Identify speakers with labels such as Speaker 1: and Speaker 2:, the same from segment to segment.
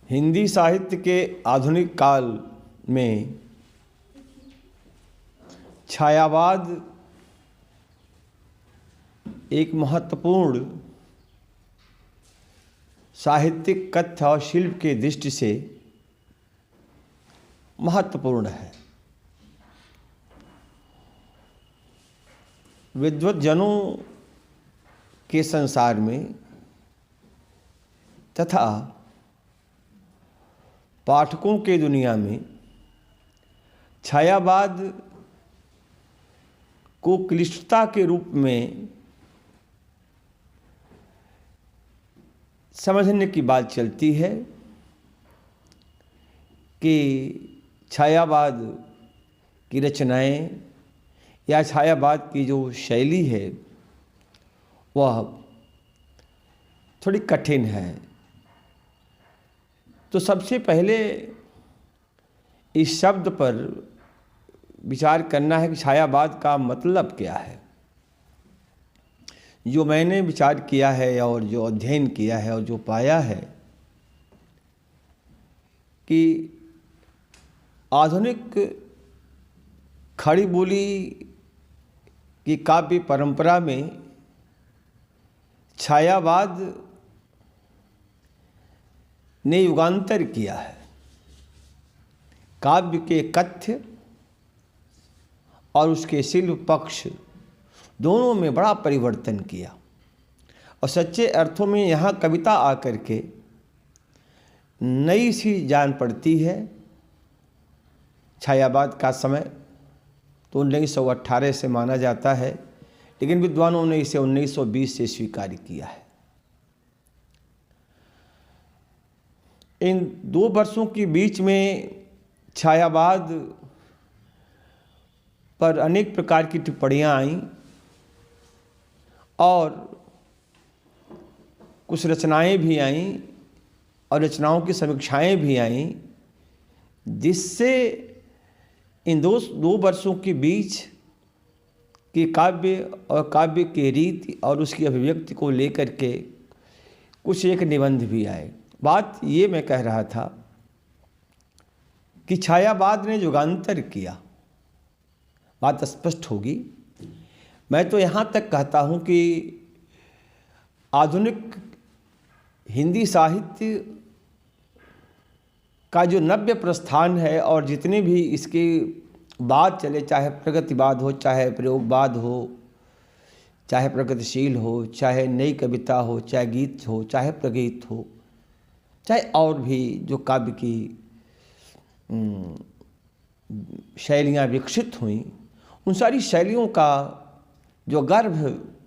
Speaker 1: हिंदी साहित्य के आधुनिक काल में छायावाद एक महत्वपूर्ण साहित्यिक कथ्य और शिल्प के दृष्टि से महत्वपूर्ण है। विद्वज्जनों के संसार में तथा पाठकों के दुनिया में छायावाद को क्लिष्टता के रूप में समझने की बात चलती है कि छायावाद की रचनाएं या छायावाद की जो शैली है वह थोड़ी कठिन है। तो सबसे पहले इस शब्द पर विचार करना है कि छायावाद का मतलब क्या है। जो मैंने विचार किया है और जो अध्ययन किया है और जो पाया है कि आधुनिक खड़ी बोली की काव्य परंपरा में छायावाद ने युगांतर किया है। काव्य के कथ्य और उसके शिल्प पक्ष दोनों में बड़ा परिवर्तन किया और सच्चे अर्थों में यहाँ कविता आकर के नई सी जान पड़ती है। छायावाद का समय तो 1918 से माना जाता है, लेकिन विद्वानों ने इसे 1920 से स्वीकार किया है। इन 2 वर्षों के बीच में छायावाद पर अनेक प्रकार की टिप्पणियाँ आईं और कुछ रचनाएं भी आईं और रचनाओं की समीक्षाएं भी आईं, जिससे इन दो वर्षों के बीच के काव्य और काव्य की रीति और उसकी अभिव्यक्ति को लेकर के कुछ एक निबंध भी आए। बात ये मैं कह रहा था कि छायावाद ने युगांतर किया, बात स्पष्ट होगी। मैं तो यहाँ तक कहता हूँ कि आधुनिक हिंदी साहित्य का जो नव्य प्रस्थान है और जितने भी इसके बाद चले, चाहे प्रगतिवाद हो, चाहे प्रयोगवाद हो, चाहे प्रगतिशील हो, चाहे नई कविता हो, चाहे गीत हो, चाहे प्रगीत हो, चाहे और भी जो काव्य की शैलियाँ विकसित हुईं, उन सारी शैलियों का जो गर्भ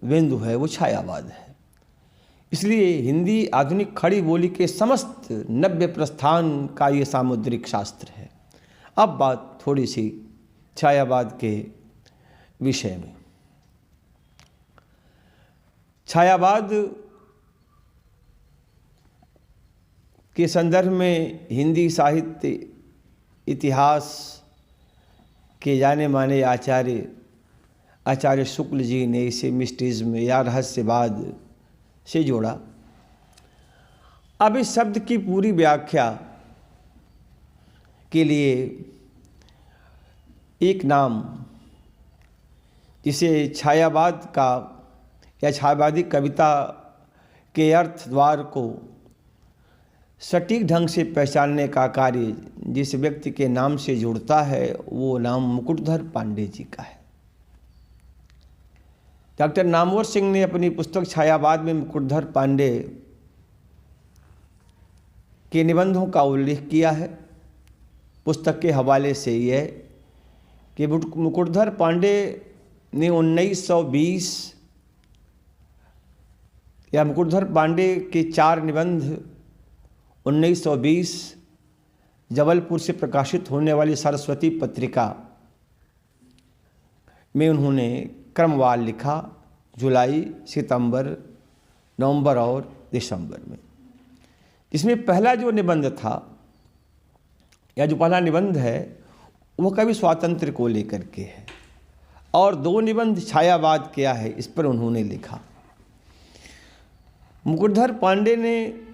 Speaker 1: बिंदु है वो छायावाद है। इसलिए हिंदी आधुनिक खड़ी बोली के समस्त नव्य प्रस्थान का ये सामुद्रिक शास्त्र है। अब बात थोड़ी सी छायावाद के विषय में। छायावाद के संदर्भ में हिंदी साहित्य इतिहास के जाने माने आचार्य शुक्ल जी ने इसे मिस्टिज्म या रहस्यवाद से जोड़ा। अब इस शब्द की पूरी व्याख्या के लिए एक नाम जिसे छायावाद का या छायावादी कविता के अर्थ द्वार को सटीक ढंग से पहचानने का कार्य जिस व्यक्ति के नाम से जुड़ता है वो नाम मुकुटधर पांडे जी का है। डॉक्टर नामवर सिंह ने अपनी पुस्तक छायावाद में मुकुटधर पांडे के निबंधों का उल्लेख किया है। पुस्तक के हवाले से यह कि मुकुटधर पांडे ने 1920 या मुकुटधर पांडे के 4 निबंध 1920 जबलपुर से प्रकाशित होने वाली सरस्वती पत्रिका में उन्होंने क्रमवार लिखा, जुलाई, सितंबर, नवंबर और दिसंबर में। इसमें पहला जो निबंध था या जो पहला निबंध है वो कवि स्वातंत्र्य को लेकर के है और 2 निबंध छायावाद क्या है इस पर उन्होंने लिखा। मुकुटधर पांडे ने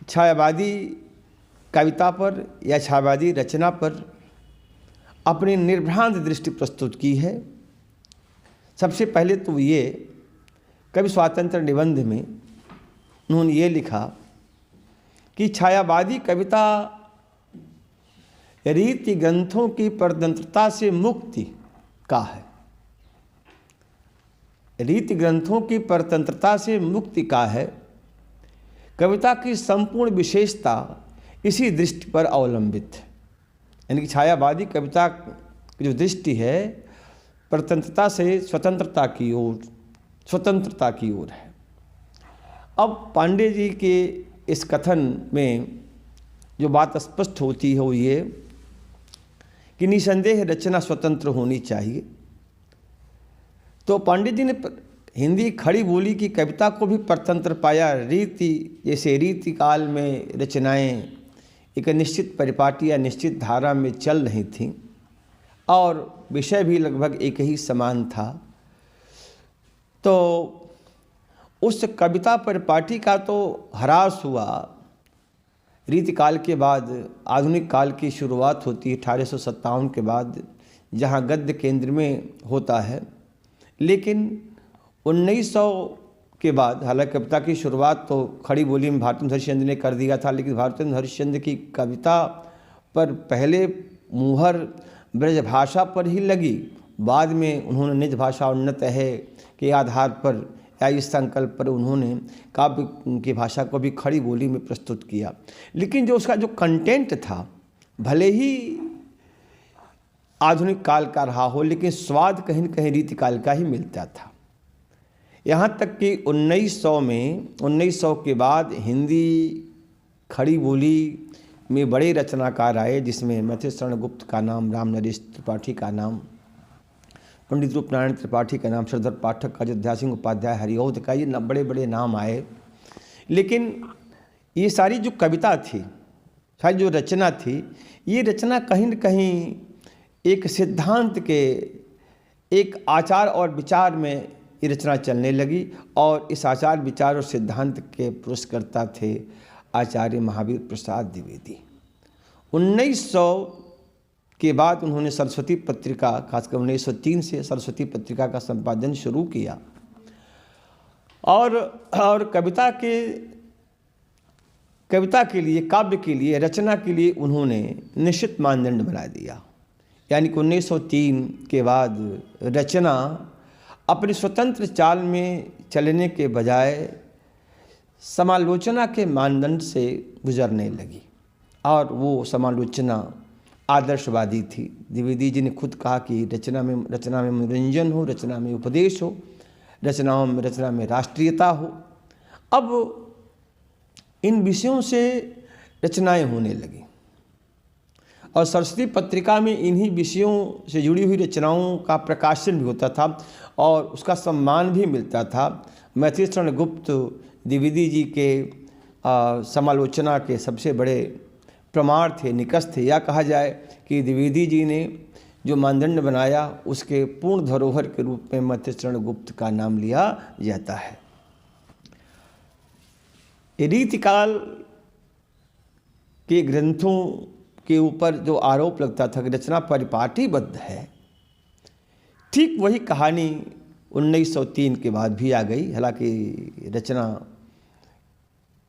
Speaker 1: छायावादी कविता पर या छायावादी रचना पर अपनी निर्भ्रांत दृष्टि प्रस्तुत की है। सबसे पहले तो ये कवि स्वातंत्र निबंध में उन्होंने ये लिखा कि छायावादी कविता रीति ग्रंथों की परतंत्रता से मुक्ति का है। रीति ग्रंथों की परतंत्रता से मुक्ति का है। कविता की संपूर्ण विशेषता इसी दृष्टि पर अवलंबित है। यानी कि छायावादी कविता की जो दृष्टि है परतंत्रता से स्वतंत्रता की ओर है। अब पांडे जी के इस कथन में जो बात स्पष्ट होती है वो ये कि निसंदेह रचना स्वतंत्र होनी चाहिए। तो पांडे जी ने हिंदी खड़ी बोली की कविता को भी परतंत्र पाया। जैसे रीति काल में रचनाएं एक निश्चित परिपाटी या निश्चित धारा में चल रही थीं और विषय भी लगभग एक ही समान था, तो उस कविता परिपाटी का तो ह्रास हुआ। रीतिकाल के बाद आधुनिक काल की शुरुआत होती है 1857 के बाद, जहाँ गद्य केंद्र में होता है। लेकिन 1900 के बाद, हालांकि कविता की शुरुआत तो खड़ी बोली में भारतेंदु हरिश्चंद्र ने कर दिया था, लेकिन भारतेंदु हरिश्चंद्र की कविता पर पहले मुहर ब्रजभाषा पर ही लगी। बाद में उन्होंने निज भाषा उन्नत है के आधार पर या इस संकल्प पर उन्होंने काव्य की भाषा को भी खड़ी बोली में प्रस्तुत किया। लेकिन जो उसका जो कंटेंट था, भले ही आधुनिक काल का रहा हो, लेकिन स्वाद कहीं न कहीं रीतिकाल का ही मिलता था। यहाँ तक कि 1900 के बाद हिंदी खड़ी बोली में बड़े रचनाकार आए, जिसमें मैथिली शरण गुप्त का नाम, राम नरेश त्रिपाठी का नाम, पंडित रूपनारायण त्रिपाठी का नाम, श्रीधर पाठक का, अयोध्या सिंह उपाध्याय, हरिऔध का, ये बड़े बड़े नाम आए। लेकिन ये सारी जो कविता थी, सारी जो रचना थी, ये रचना कहीं न कहीं एक सिद्धांत के, एक आचार और विचार में ये रचना चलने लगी। और इस आचार विचार और सिद्धांत के पुरस्कर्ता थे आचार्य महावीर प्रसाद द्विवेदी। 1900 के बाद उन्होंने सरस्वती पत्रिका, खासकर 1903 से सरस्वती पत्रिका का संपादन शुरू किया और कविता के लिए, काव्य के लिए, रचना के लिए उन्होंने निश्चित मानदंड बना दिया। यानी कि 1903 के बाद रचना अपनी स्वतंत्र चाल में चलने के बजाय समालोचना के मानदंड से गुजरने लगी, और वो समालोचना आदर्शवादी थी। द्विवेदी जी ने खुद कहा कि रचना में मनोरंजन हो, रचना में उपदेश हो, रचना में राष्ट्रीयता हो। अब इन विषयों से रचनाएं होने लगी और सरस्वती पत्रिका में इन्हीं विषयों से जुड़ी हुई रचनाओं का प्रकाशन भी होता था और उसका सम्मान भी मिलता था। मैथिली शरण गुप्त द्विवेदी जी के समालोचना के सबसे बड़े प्रमाण थे, निकष थे। या कहा जाए कि द्विवेदी जी ने जो मानदंड बनाया उसके पूर्ण धरोहर के रूप में मैथिली शरण गुप्त का नाम लिया जाता है। रीतिकाल के ग्रंथों के ऊपर जो आरोप लगता था कि रचना परिपाटीबद्ध है, ठीक वही कहानी 1903 के बाद भी आ गई। हालांकि रचना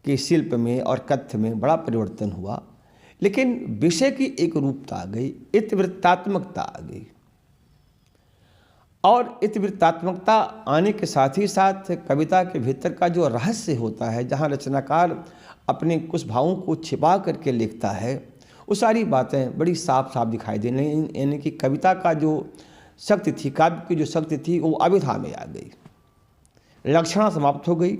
Speaker 1: के शिल्प में और कथ्य में बड़ा परिवर्तन हुआ, लेकिन विषय की एक रूपता आ गई, इतिवृत्तात्मकता आ गई। और इतिवृत्तात्मकता आने के साथ ही साथ कविता के भीतर का जो रहस्य होता है, जहाँ रचनाकार अपने कुछ भावों को छिपा करके लिखता है, वो सारी बातें बड़ी साफ साफ दिखाई देने। यानी कि कविता का जो शक्ति थी, काव्य की जो शक्ति थी, वो अभिधा में आ गई। लक्षणा समाप्त हो गई,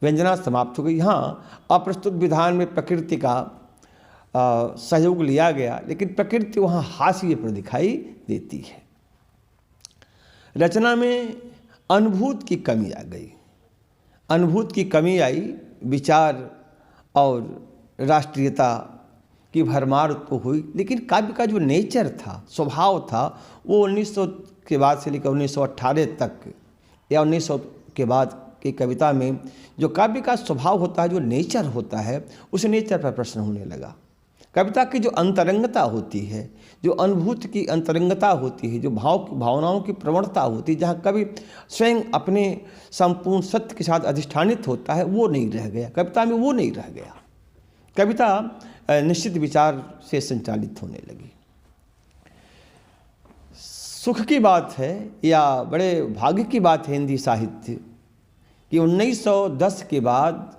Speaker 1: व्यंजना समाप्त हो गई। हाँ, अप्रस्तुत विधान में प्रकृति का सहयोग लिया गया, लेकिन प्रकृति वहाँ हाशिए पर दिखाई देती है। रचना में अनुभूत की कमी आ गई, अनुभूत की कमी आई। विचार और राष्ट्रीयता की भरमार तो हुई, लेकिन काव्य का जो नेचर था, स्वभाव था, वो 1900 के बाद से लेकर 1918 तक या 1900 के बाद की कविता में जो काव्य का स्वभाव होता है, जो नेचर होता है, उस नेचर पर प्रश्न होने लगा। कविता की जो अंतरंगता होती है, जो अनुभूति की अंतरंगता होती है, जो भावनाओं की प्रवणता होती है, जहाँ कवि स्वयं अपने संपूर्ण सत्य के साथ अधिष्ठानित होता है, वो नहीं रह गया। कविता में वो नहीं रह गया। कविता निश्चित विचार से संचालित होने लगी। सुख की बात है या बड़े भाग्य की बात है हिंदी साहित्य कि 1910 के बाद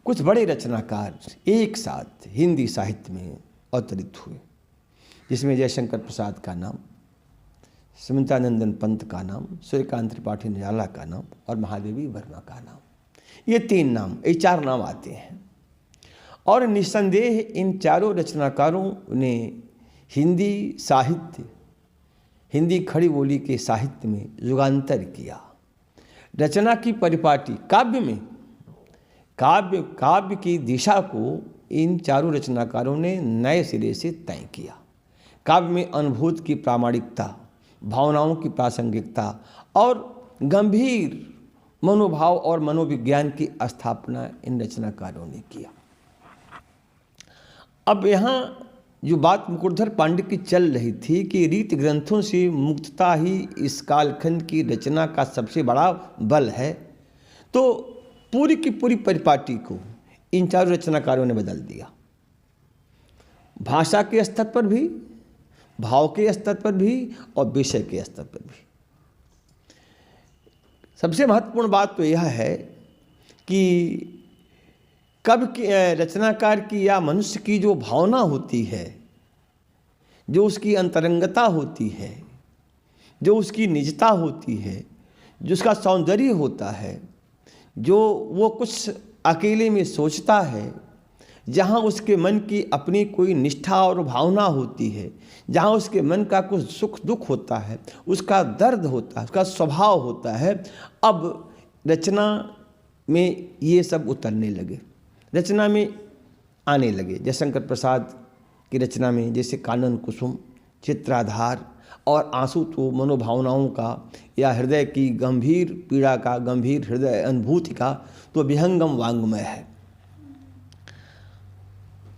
Speaker 1: कुछ बड़े रचनाकार एक साथ हिंदी साहित्य में अवतरित हुए, जिसमें जयशंकर प्रसाद का नाम, सुमित्रानंदन पंत का नाम, सूर्यकांत त्रिपाठी निराला का नाम और महादेवी वर्मा का नाम, ये 3 नाम, ये 4 नाम आते हैं। और निस्संदेह इन चारों रचनाकारों ने हिंदी साहित्य, हिंदी खड़ी बोली के साहित्य में युगांतर किया। रचना की परिपाटी काव्य में, काव्य की दिशा को इन चारों रचनाकारों ने नए सिरे से तय किया। काव्य में अनुभूति की प्रामाणिकता, भावनाओं की प्रासंगिकता और गंभीर मनोभाव और मनोविज्ञान की स्थापना इन रचनाकारों ने किया। अब यहाँ जो बात मुकुटधर पांडे की चल रही थी कि रीति ग्रंथों से मुक्तता ही इस कालखंड की रचना का सबसे बड़ा बल है, तो पूरी की पूरी परिपाटी को इन चारों रचनाकारों ने बदल दिया। भाषा के स्तर पर भी, भाव के स्तर पर भी और विषय के स्तर पर भी। सबसे महत्वपूर्ण बात तो यह है कि कवि की, रचनाकार की या मनुष्य की जो भावना होती है, जो उसकी अंतरंगता होती है, जो उसकी निजता होती है, जो उसका सौंदर्य होता है, जो वो कुछ अकेले में सोचता है, जहाँ उसके मन की अपनी कोई निष्ठा और भावना होती है, जहाँ उसके मन का कुछ सुख दुख होता है, उसका दर्द होता है, उसका स्वभाव होता है, अब रचना में ये सब उतरने लगे, रचना में आने लगे। जयशंकर प्रसाद की रचना में जैसे कानन कुसुम, चित्राधार और आंसू तो मनोभावनाओं का या हृदय की गंभीर पीड़ा का, गंभीर हृदय अनुभूति का तो विहंगम वांग्मय है।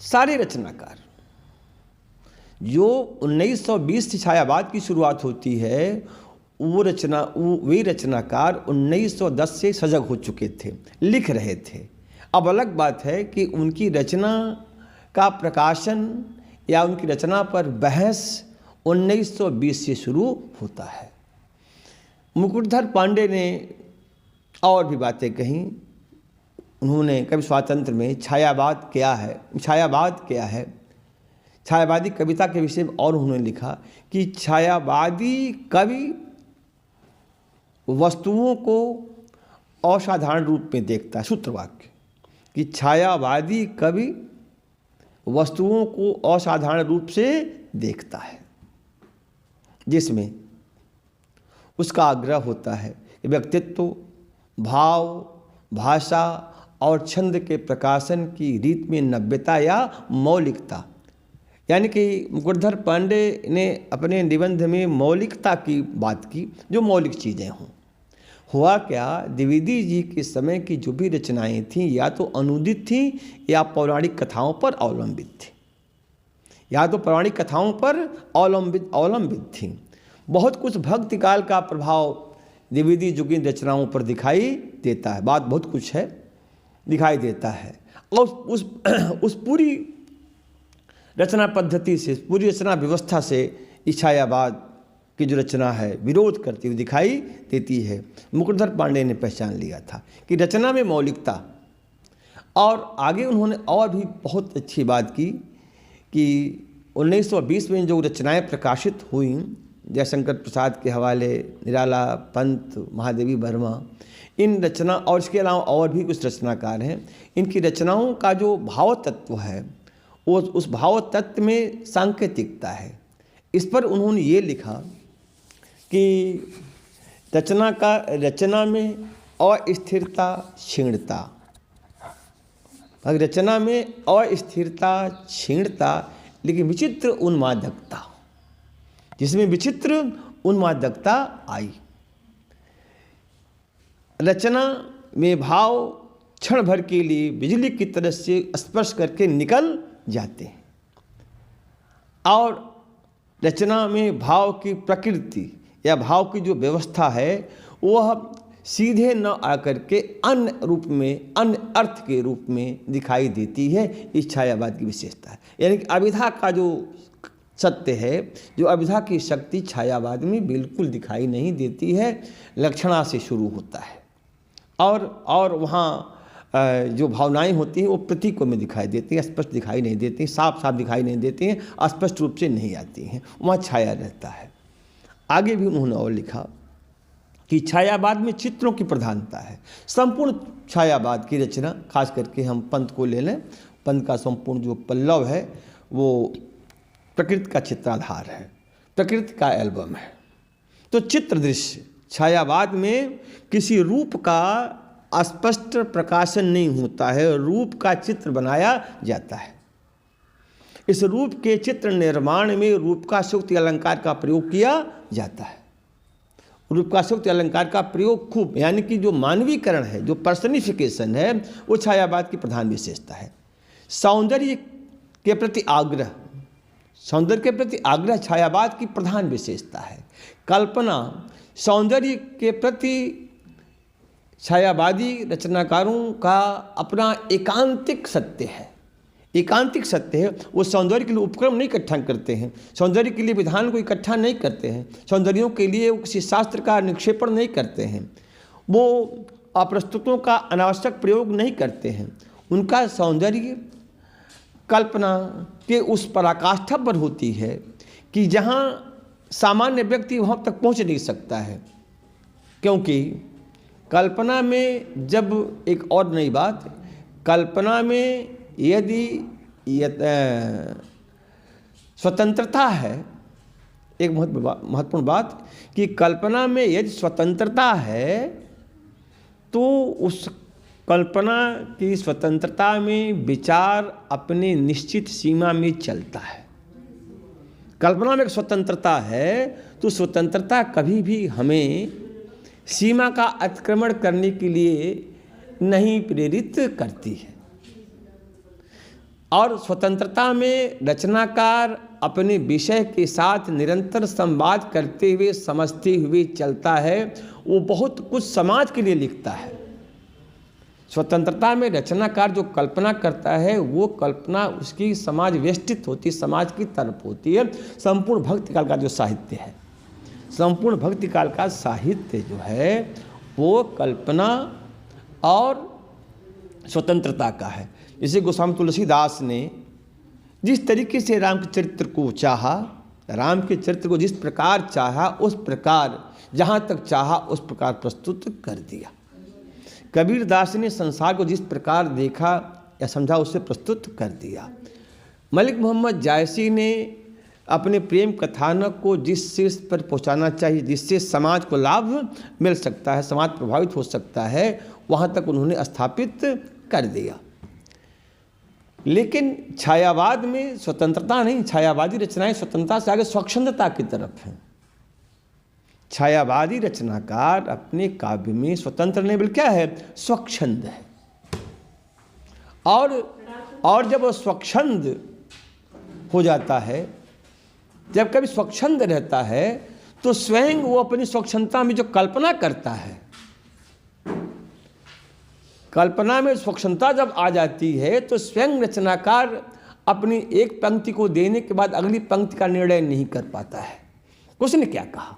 Speaker 1: सारे रचनाकार जो 1920 से छायावाद की शुरुआत होती है, वे रचनाकार 1910 से सजग हो चुके थे, लिख रहे थे। अब अलग बात है कि उनकी रचना का प्रकाशन या उनकी रचना पर बहस 1920 से शुरू होता है। मुकुटधर पांडे ने और भी बातें कहीं। उन्होंने कवि स्वातंत्र में छायावाद क्या है, छायावादी कविता के विषय में और उन्होंने लिखा कि छायावादी कवि वस्तुओं को असाधारण रूप में देखता है। सूत्रवाक्य कि छायावादी कवि वस्तुओं को असाधारण रूप से देखता है, जिसमें उसका आग्रह होता है कि व्यक्तित्व, भाव, भाषा और छंद के प्रकाशन की रीत में नव्यता या मौलिकता, यानी कि मुकुटधर पांडे ने अपने निबंध में मौलिकता की बात की, जो मौलिक चीज़ें हों। हुआ क्या, द्विवेदी जी के समय की जो भी रचनाएं थीं या तो अनुदित थीं या पौराणिक कथाओं पर अवलंबित थीं, या तो पौराणिक कथाओं पर अवलंबित थीं। बहुत कुछ भक्ति काल का प्रभाव द्विवेदी युग की रचनाओं पर दिखाई देता है, बात बहुत कुछ है, दिखाई देता है। और उस पूरी रचना पद्धति से, पूरी रचना व्यवस्था से छायावाद की जो रचना है विरोध करती हुई दिखाई देती है। मुकुटधर पांडे ने पहचान लिया था कि रचना में मौलिकता, और आगे उन्होंने और भी बहुत अच्छी बात की कि 1920 में जो रचनाएं प्रकाशित हुई, जयशंकर प्रसाद के हवाले, निराला, पंत, महादेवी वर्मा, इन रचना और इसके अलावा और भी कुछ रचनाकार हैं, इनकी रचनाओं का जो भाव तत्व है वो उस भाव तत्व में सांकेतिकता है। इस पर उन्होंने ये लिखा कि रचना में अस्थिरता, क्षीणता, रचना में अस्थिरता, क्षीणता, लेकिन विचित्र उन्मादकता, जिसमें विचित्र उन्मादकता आई। रचना में भाव क्षण भर के लिए बिजली की तरह से स्पर्श करके निकल जाते हैं। और रचना में भाव की प्रकृति या भाव की जो व्यवस्था है वह सीधे न आकर के अन्य रूप में, अन्य अर्थ के रूप में दिखाई देती है। इस छायावाद की विशेषता है। यानी कि अभिधा का जो सत्य है, जो अभिधा की शक्ति छायावाद में बिल्कुल दिखाई नहीं देती है, लक्षणा से शुरू होता है। और वहाँ जो भावनाएं होती हैं वो प्रतीकों में दिखाई देती हैं, स्पष्ट दिखाई नहीं देती हैं, साफ साफ दिखाई नहीं देती हैं, स्पष्ट रूप से नहीं आती हैं, वहाँ छाया रहता है। आगे भी उन्होंने और लिखा कि छायावाद में चित्रों की प्रधानता है। संपूर्ण छायावाद की रचना, खास करके हम पंत को ले लें, पंत का संपूर्ण जो पल्लव है वो प्रकृति का चित्राधार है, प्रकृति का एल्बम है। तो चित्र दृश्य छायावाद में किसी रूप का स्पष्ट प्रकाशन नहीं होता है, रूप का चित्र बनाया जाता है। इस रूप के चित्र निर्माण में रूप का सूक्ति अलंकार का प्रयोग किया जाता है। रूप का सूक्ति अलंकार का प्रयोग खूब, यानी कि जो मानवीकरण है, जो पर्सनिफिकेशन है, वो छायावाद की प्रधान विशेषता है। सौंदर्य के प्रति आग्रह, सौंदर्य के प्रति आग्रह छायावाद की प्रधान विशेषता है। कल्पना, सौंदर्य के प्रति छायावादी रचनाकारों का अपना एकांतिक सत्य है। एकांतिक सत्य है, वो सौंदर्य के लिए उपक्रम नहीं इकट्ठा करते हैं, सौंदर्य के लिए विधान को इकट्ठा नहीं करते हैं, सौंदर्यों के लिए वो किसी शास्त्र का निक्षेपण नहीं करते हैं, वो अप्रस्तुतों का अनावश्यक प्रयोग नहीं करते हैं। उनका सौंदर्य कल्पना के उस पराकाष्ठा पर होती है कि जहाँ सामान्य व्यक्ति वहाँ तक पहुँच नहीं सकता है। क्योंकि कल्पना में जब, एक और नई बात, कल्पना में यदि स्वतंत्रता है, एक महत्वपूर्ण बात कि कल्पना में यदि स्वतंत्रता है तो उस कल्पना की स्वतंत्रता में विचार अपने निश्चित सीमा में चलता है। कल्पना में एक स्वतंत्रता है तो स्वतंत्रता कभी भी हमें सीमा का अतिक्रमण करने के लिए नहीं प्रेरित करती है। और स्वतंत्रता में रचनाकार अपने विषय के साथ निरंतर संवाद करते हुए, समझते हुए चलता है। वो बहुत कुछ समाज के लिए लिखता है। स्वतंत्रता में रचनाकार जो कल्पना करता है वो कल्पना उसकी समाज वेष्टित होती है, समाज की तरफ होती है। संपूर्ण भक्ति काल का जो साहित्य है, संपूर्ण भक्ति काल का साहित्य जो है वो कल्पना और स्वतंत्रता का है। जैसे गोस्वामी तुलसीदास ने जिस तरीके से राम के चरित्र को चाहा, राम के चरित्र को जिस प्रकार चाहा, उस प्रकार जहाँ तक चाहा उस प्रकार प्रस्तुत कर दिया। कबीर दास ने संसार को जिस प्रकार देखा या समझा उससे प्रस्तुत कर दिया। मलिक मोहम्मद जायसी ने अपने प्रेम कथानक को जिस शीर्ष पर पहुंचाना चाहिए, जिससे समाज को लाभ मिल सकता है, समाज प्रभावित हो सकता है, वहां तक उन्होंने स्थापित कर दिया। लेकिन छायावाद में स्वतंत्रता नहीं, छायावादी रचनाएं स्वतंत्रता से आगे स्वच्छंदता की तरफ हैं। छायावादी रचनाकार अपने काव्य में स्वतंत्र नहीं बल्कि क्या है, स्वच्छंद है। और जब वो स्वच्छंद हो जाता है, जब कभी स्वच्छंद रहता है तो स्वयं वो अपनी स्वच्छंदता में जो कल्पना करता है, कल्पना में स्वच्छंदता जब आ जाती है तो स्वयं रचनाकार अपनी एक पंक्ति को देने के बाद अगली पंक्ति का निर्णय नहीं कर पाता है उसने क्या कहा।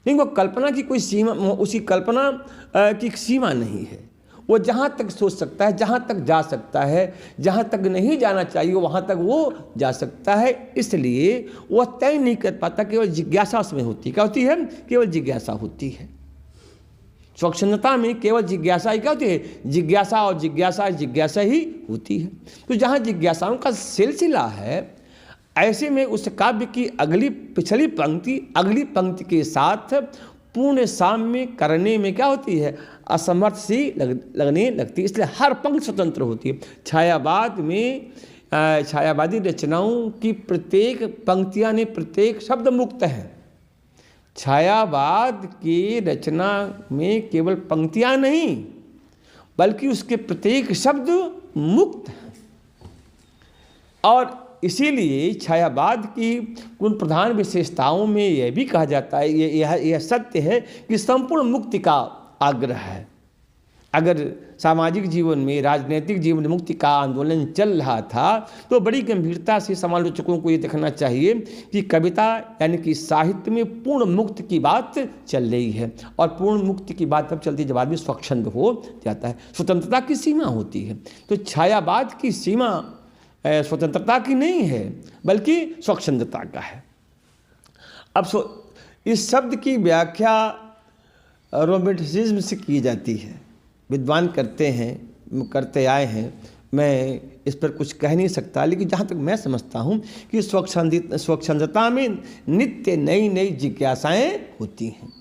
Speaker 1: लेकिन वो कल्पना की कोई सीमा, उसी कल्पना की सीमा नहीं है। वो जहाँ तक सोच सकता है, जहाँ तक जा सकता है, जहाँ तक नहीं जाना चाहिए वहाँ तक वो जा सकता है। इसलिए वो तय नहीं कर पाता, केवल जिज्ञासा उसमें होती है। क्या होती है? केवल जिज्ञासा होती है। स्वच्छंदता में केवल जिज्ञासा ही क्या होती है? जिज्ञासा और जिज्ञासा ही होती है। तो जहाँ जिज्ञासाओं का सिलसिला है, ऐसे में उस काव्य की अगली पिछली पंक्ति अगली पंक्ति के साथ पूर्ण साम्य करने में क्या होती है? असमर्थ सी लगने लगती है। इसलिए हर पंक्ति स्वतंत्र होती है। छायावाद में छायावादी रचनाओं की प्रत्येक पंक्तियाँ ने प्रत्येक शब्द मुक्त है। छायावाद की रचना में केवल पंक्तियाँ नहीं बल्कि उसके प्रत्येक शब्द मुक्त हैं। और इसीलिए छायावाद की उन प्रधान विशेषताओं में यह भी कहा जाता है, यह सत्य है कि संपूर्ण मुक्ति का आग्रह है। अगर सामाजिक जीवन में, राजनीतिक जीवन में मुक्ति का आंदोलन चल रहा था तो बड़ी गंभीरता से समालोचकों को ये देखना चाहिए कि कविता यानी कि साहित्य में पूर्ण मुक्ति की बात चल रही है। और पूर्ण मुक्ति की बात तब चलती है जब आदमी स्वच्छंद हो जाता है। स्वतंत्रता की सीमा होती है, तो छायावाद की सीमा स्वतंत्रता की नहीं है बल्कि स्वच्छंदता का है। अब इस शब्द की व्याख्या रोमेंटिसिज्म से की जाती है, विद्वान करते आए हैं। मैं इस पर कुछ कह नहीं सकता, लेकिन जहाँ तक मैं समझता हूँ कि स्वच्छंदता में नित्य नई नई जिज्ञासाएँ होती हैं,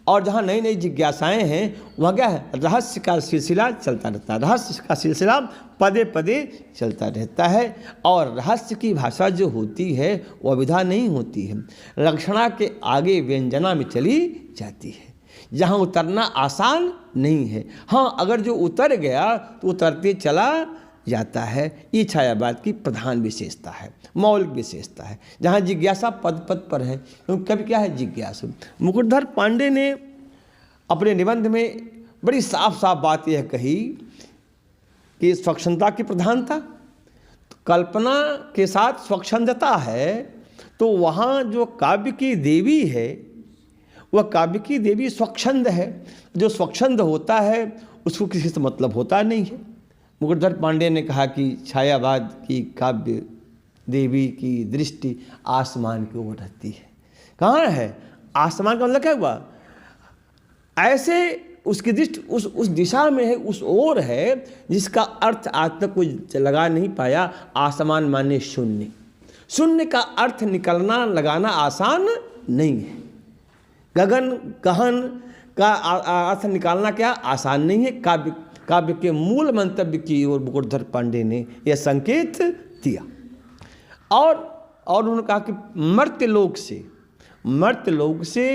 Speaker 1: और जहाँ नई नई जिज्ञासाएँ हैं वहाँ क्या है, रहस्य का सिलसिला चलता रहता है। रहस्य का सिलसिला पदे पदे चलता रहता है, और रहस्य की भाषा जो होती है वह विधा नहीं होती है, लक्षणा के आगे व्यंजना में चली जाती है, जहाँ उतरना आसान नहीं है। हाँ, अगर जो उतर गया तो उतरते चला जाता है। ये छायावाद की प्रधान विशेषता है, मौलिक विशेषता है, जहाँ जिज्ञासा पद पद पर है। क्योंकि कभी क्या है जिज्ञासु। मुकुटधर पांडे ने अपने निबंध में बड़ी साफ साफ बात यह कही कि स्वच्छंदता की प्रधानता, तो कल्पना के साथ स्वच्छंदता है, तो वहाँ जो काव्य की देवी है वह काव्य की देवी स्वच्छंद है। जो स्वच्छंद होता है उसको किसी से मतलब होता नहीं है। मुकुटधर पांडे ने कहा कि छायावाद की काव्य देवी की दृष्टि आसमान की ओर रहती है। कहाँ है आसमान का मतलब क्या हुआ, ऐसे उसकी दृष्टि उस दिशा में है, उस ओर है जिसका अर्थ आज तक कोई लगा नहीं पाया। आसमान माने शून्य, शून्य का अर्थ निकलना लगाना आसान नहीं है। गगन गहन का अर्थ निकालना क्या आसान नहीं है। काव्य के मूल मंतव्य की ओर मुकुटधर पांडे ने यह संकेत दिया। और उन्होंने कहा कि मर्त्यलोक से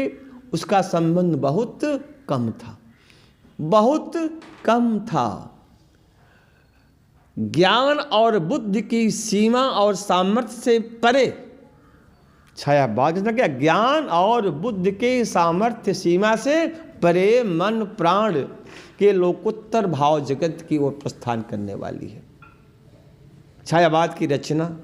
Speaker 1: उसका संबंध बहुत कम था, बहुत कम था। ज्ञान और बुद्धि की सीमा और सामर्थ्य से परे छायावाद ने क्या, ज्ञान और बुद्धि के सामर्थ्य सीमा से परे मन प्राण के लोकोत्तर भाव जगत की ओर प्रस्थान करने वाली है। छायावाद की रचना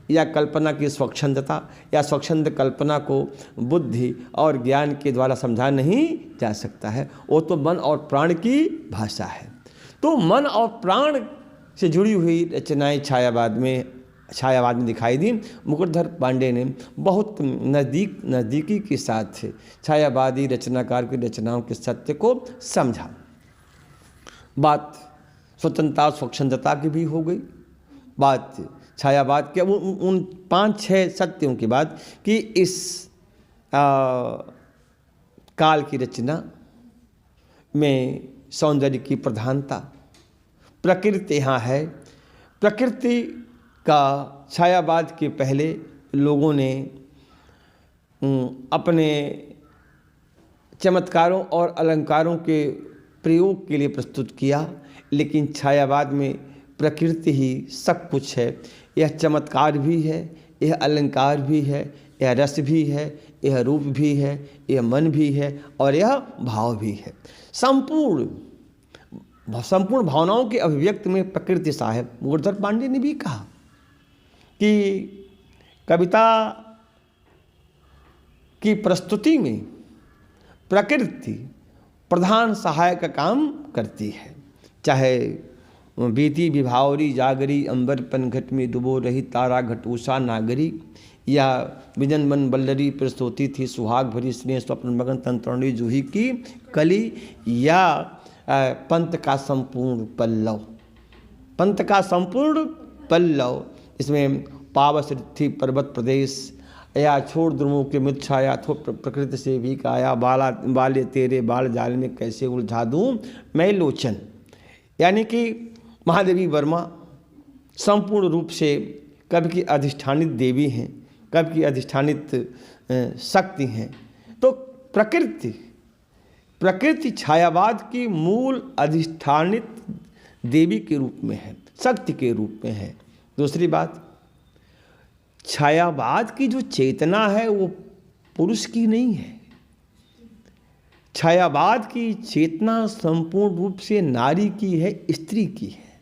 Speaker 1: या कल्पना की स्वच्छंदता या स्वच्छंद कल्पना को बुद्धि और ज्ञान के द्वारा समझा नहीं जा सकता है। वो तो मन और प्राण की भाषा है। तो मन और प्राण से जुड़ी हुई रचनाएं छायावाद में दिखाई दी। मुकुटधर पांडे ने बहुत नज़दीकी के साथ छायावादी रचनाकार की रचनाओं के सत्य को समझा। बात स्वतंत्रता स्वच्छंदता की भी हो गई, बात छायावाद के उन 5-6 सत्यों की बात कि इस काल की रचना में सौंदर्य की प्रधानता, प्रकृति यहाँ है। प्रकृति का छायावाद के पहले लोगों ने अपने चमत्कारों और अलंकारों के प्रयोग के लिए प्रस्तुत किया, लेकिन छायावाद में प्रकृति ही सब कुछ है। यह चमत्कार भी है, यह अलंकार भी है, यह रस भी है, यह रूप भी है, यह मन भी है और यह भाव भी है। संपूर्ण भावनाओं के अभिव्यक्ति में प्रकृति साहब। मुकुटधर पांडे ने भी कहा कि कविता की प्रस्तुति में प्रकृति प्रधान सहायक का काम करती है। चाहे बीती विभावरी जागरी अंबर पनघट में डुबो रही तारा घट उषा नागरी, या विजन मन बल्लरी प्रस्तुति थी सुहाग भरी स्नेह स्वप्न मगन तंत्रणि जूही की कली, या पंत का संपूर्ण पल्लव, इसमें पावस थी पर्वत प्रदेश, या छोड़ द्रुमों के मृत छाया थो प्रकृति से भी काया, बाले तेरे बाल जाल में कैसे उलझा दूँ मैं लोचन। यानी कि महादेवी वर्मा संपूर्ण रूप से कवि की अधिष्ठानित देवी हैं, कवि की अधिष्ठानित शक्ति हैं। तो प्रकृति छायावाद की मूल अधिष्ठानित देवी के रूप में है, शक्ति के रूप में है। दूसरी बात, छायावाद की जो चेतना है वो पुरुष की नहीं है। छायावाद की चेतना संपूर्ण रूप से नारी की है, स्त्री की है,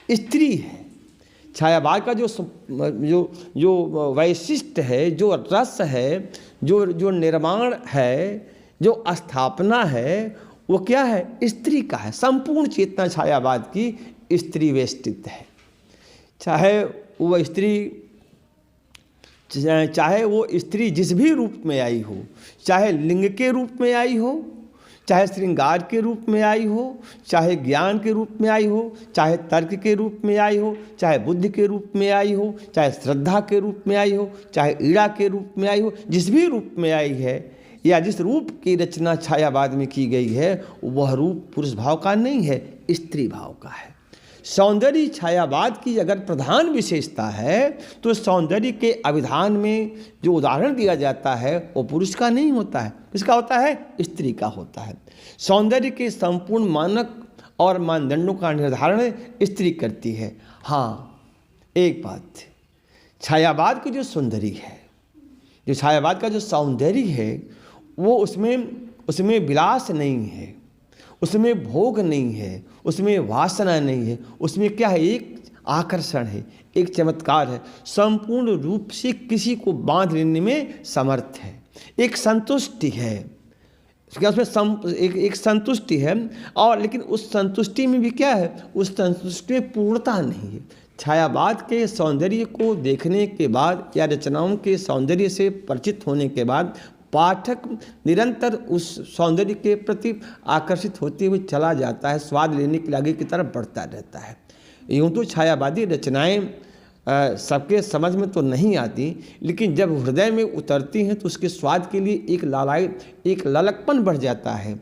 Speaker 1: स्त्री है। छायावाद का जो जो वैशिष्ट है, जो रस है, जो निर्माण है, जो स्थापना है, वो क्या है? स्त्री का है। संपूर्ण चेतना छायावाद की स्त्री वेष्टित है। चाहे वो स्त्री जिस भी रूप में आई हो, चाहे लिंग के रूप में आई हो, चाहे श्रृंगार के रूप में आई हो, चाहे ज्ञान के रूप में आई हो, चाहे तर्क के रूप में आई हो, चाहे बुद्धि के रूप में आई हो, चाहे श्रद्धा के रूप में आई हो, चाहे ईड़ा के रूप में आई हो, जिस भी रूप में आई है या जिस रूप की रचना छायावाद में की गई है, वह रूप पुरुष भाव का नहीं है, स्त्री भाव का है। सौंदर्य छायावाद की अगर प्रधान विशेषता है तो सौंदर्य के अभिधान में जो उदाहरण दिया जाता है वो पुरुष का नहीं होता है, किसका होता है? स्त्री का होता है। सौंदर्य के संपूर्ण मानक और मानदंडों का निर्धारण स्त्री करती है। हाँ, एक बात, छायावाद की जो सौंदर्य है, जो छायावाद का जो सौंदर्य है, वो उसमें विलास नहीं है, उसमें भोग नहीं है, उसमें वासना नहीं है, उसमें क्या है? एक आकर्षण है, एक चमत्कार है, संपूर्ण रूप से किसी को बांध लेने में समर्थ है, एक संतुष्टि है, क्या उसमें एक संतुष्टि है। और लेकिन उस संतुष्टि में भी क्या है? उस संतुष्टि में पूर्णता नहीं है। छायावाद के सौंदर्य को देखने के बाद या रचनाओं के सौंदर्य से परिचित होने के बाद पाठक निरंतर उस सौंदर्य के प्रति आकर्षित होते हुए चला जाता है, स्वाद लेने के लिए आगे की तरफ बढ़ता रहता है। यूँ तो छायावादी रचनाएं सबके समझ में तो नहीं आती, लेकिन जब हृदय में उतरती हैं तो उसके स्वाद के लिए एक लालकपन बढ़ जाता है,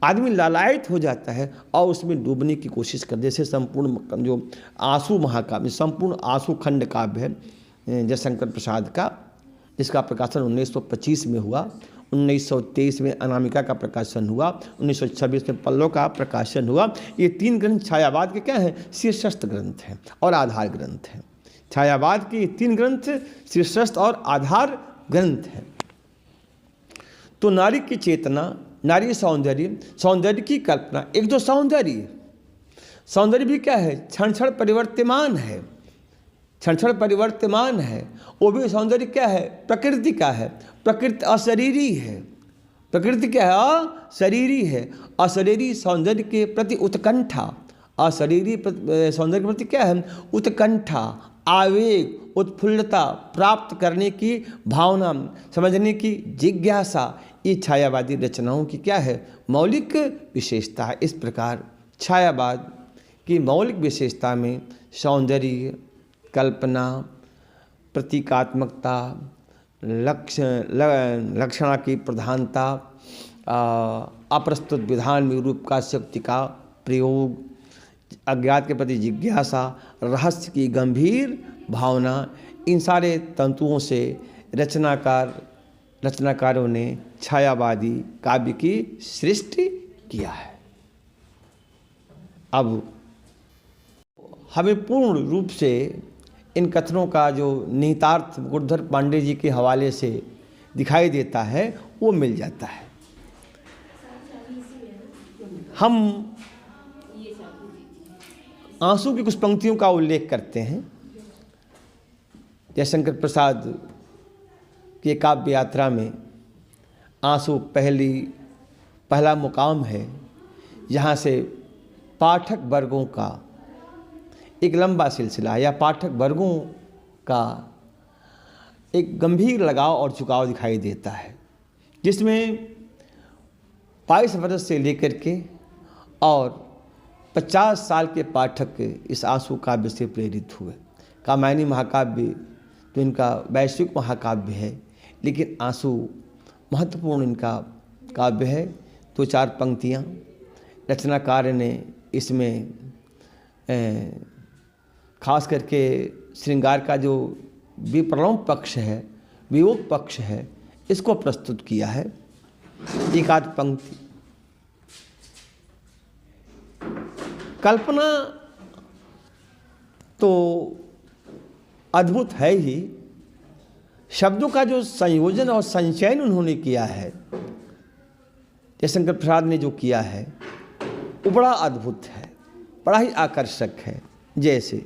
Speaker 1: आदमी लालायित हो जाता है और उसमें डूबने की कोशिश कर। जैसे संपूर्ण जो आंसू महाकाव्य, संपूर्ण आंसू खंड काव्य है जयशंकर प्रसाद का, जिसका प्रकाशन 1925 में हुआ, 1923 में अनामिका का प्रकाशन हुआ, 1926 में पल्लव का प्रकाशन हुआ। ये 3 ग्रंथ छायावाद के क्या हैं? शीर्षस्थ ग्रंथ हैं और आधार ग्रंथ हैं। छायावाद के 3 ग्रंथ शीर्षस्थ और आधार ग्रंथ हैं। तो नारी की चेतना, नारी सौंदर्य की कल्पना, एक तो सौंदर्य भी क्या है? क्षण क्षण परिवर्तमान है, क्षण क्षण परिवर्तमान है। वो भी सौंदर्य क्या है? प्रकृति का है। प्रकृति अशरीरी है। प्रकृति क्या है? अशरीरी है। अशरीरी सौंदर्य के प्रति उत्कंठा, अशरीरी सौंदर्य के प्रति क्या है? उत्कंठा, आवेग, उत्फुल्लता प्राप्त करने की भावना, समझने की जिज्ञासा, ये छायावादी रचनाओं की क्या है? मौलिक विशेषता है। इस प्रकार छायावाद की मौलिक विशेषता में सौंदर्य, कल्पना, प्रतीकात्मकता, लक्षणा की प्रधानता, अप्रस्तुत विधान में रूप का शक्ति का प्रयोग, अज्ञात के प्रति जिज्ञासा, रहस्य की गंभीर भावना, इन सारे तंतुओं से रचनाकारों ने छायावादी काव्य की सृष्टि किया है। अब हमें पूर्ण रूप से इन कथनों का जो निहितार्थ गुरुधर पांडे जी के हवाले से दिखाई देता है वो मिल जाता है। हम आंसू की कुछ पंक्तियों का उल्लेख करते हैं। जयशंकर प्रसाद की काव्य यात्रा में आंसू पहला मुकाम है, जहाँ से पाठक वर्गों का एक लंबा सिलसिला या पाठक वर्गों का एक गंभीर लगाव और झुकाव दिखाई देता है, जिसमें 22 वर्ष से लेकर के और 50 साल के पाठक इस आंसू काव्य से प्रेरित हुए। कामायनी महाकाव्य तो इनका वैश्विक महाकाव्य है, लेकिन आंसू महत्वपूर्ण इनका काव्य है। 2-4 पंक्तियाँ रचनाकार ने इसमें खास करके श्रृंगार का जो विप्रलंब पक्ष है, वियोग पक्ष है, इसको प्रस्तुत किया है। एक आध पंक्ति। कल्पना तो अद्भुत है ही, शब्दों का जो संयोजन और संचयन उन्होंने किया है, जयशंकर प्रसाद ने जो किया है, वो बड़ा अद्भुत है, बड़ा ही आकर्षक है। जैसे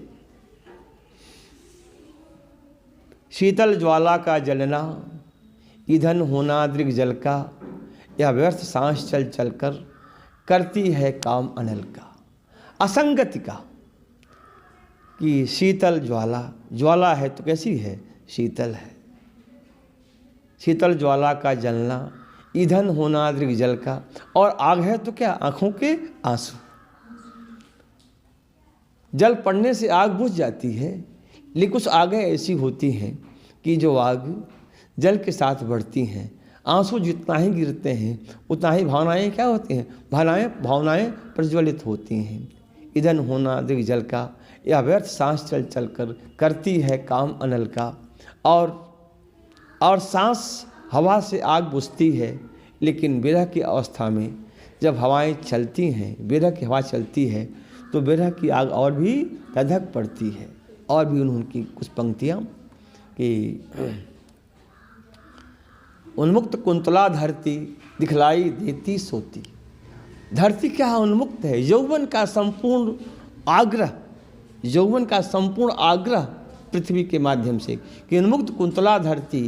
Speaker 1: शीतल ज्वाला का जलना, ईंधन होना दृग जल का, यह व्यर्थ सांस चल चल कर करती है काम अनल का। असंगति का कि शीतल ज्वाला, ज्वाला है तो कैसी है? शीतल है। शीतल ज्वाला का जलना, ईंधन होना दृग जल का, और आग है तो क्या? आंखों के आंसू। जल पड़ने से आग बुझ जाती है, लेकिन कुछ आगें ऐसी होती हैं कि जो आग जल के साथ बढ़ती हैं। आंसू जितना ही गिरते हैं उतना ही भावनाएं क्या होती हैं? भावनाएं प्रज्वलित होती हैं। ईंधन होना दृग जल का, यह व्यर्थ सांस चल चल कर करती है काम अनल का। और सांस हवा से आग बुझती है, लेकिन विरह की अवस्था में जब हवाएं चलती हैं, विरह की हवा चलती है, तो विरह की आग और भी धधक पड़ती है। और भी उनकी कुछ पंक्तियाँ कि उन्मुक्त कुंतला धरती दिखलाई देती सोती। धरती क्या उन्मुक्त है? यौवन का संपूर्ण आग्रह, यौवन का संपूर्ण आग्रह पृथ्वी के माध्यम से, कि उन्मुक्त कुंतला धरती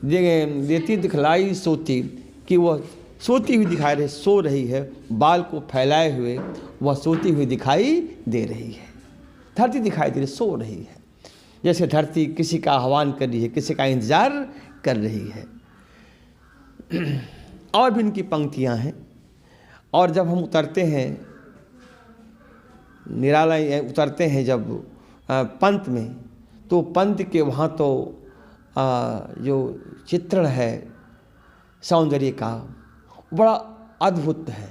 Speaker 1: देती दिखलाई सोती, कि वह सोती हुई दिखाई रही, सो रही है, बाल को फैलाए हुए वह सोती हुई दिखाई दे रही है। धरती दिखाई दे रही, सो रही है। जैसे धरती किसी का आह्वान कर रही है, किसी का इंतजार कर रही है। और भी इनकी पंक्तियां हैं। और जब हम उतरते हैं निराला उतरते हैं जब पंत में, तो पंत के वहाँ तो जो चित्रण है सौंदर्य का, बड़ा अद्भुत है।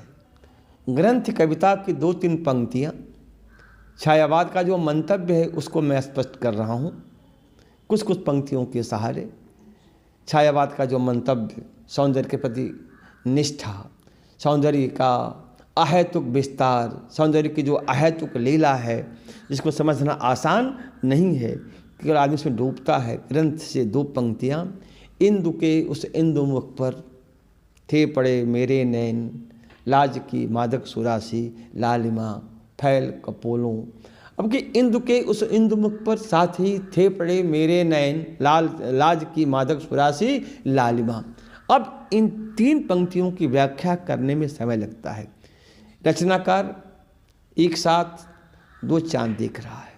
Speaker 1: ग्रंथ कविता की 2-3 पंक्तियाँ, छायावाद का जो मंतव्य है उसको मैं स्पष्ट कर रहा हूँ कुछ कुछ पंक्तियों के सहारे। छायावाद का जो मंतव्य, सौंदर्य के प्रति निष्ठा, सौंदर्य का अहेतुक विस्तार, सौंदर्य की जो अहेतुक लीला है, जिसको समझना आसान नहीं है, केवल आदमी उसमें डूबता है। ग्रंथ से 2 पंक्तियाँ। इंदु के उस इंदु मुख पर थे पड़े मेरे नैन, लाज की मादक सुरासी लालिमा फैल कपोलों। अब कि इंदु के उस इंदु मुख पर साथ ही थे पड़े मेरे नैन, लाज की मादक सुरासी लालिमा। अब इन 3 पंक्तियों की व्याख्या करने में समय लगता है। रचनाकार एक साथ 2 चांद देख रहा है।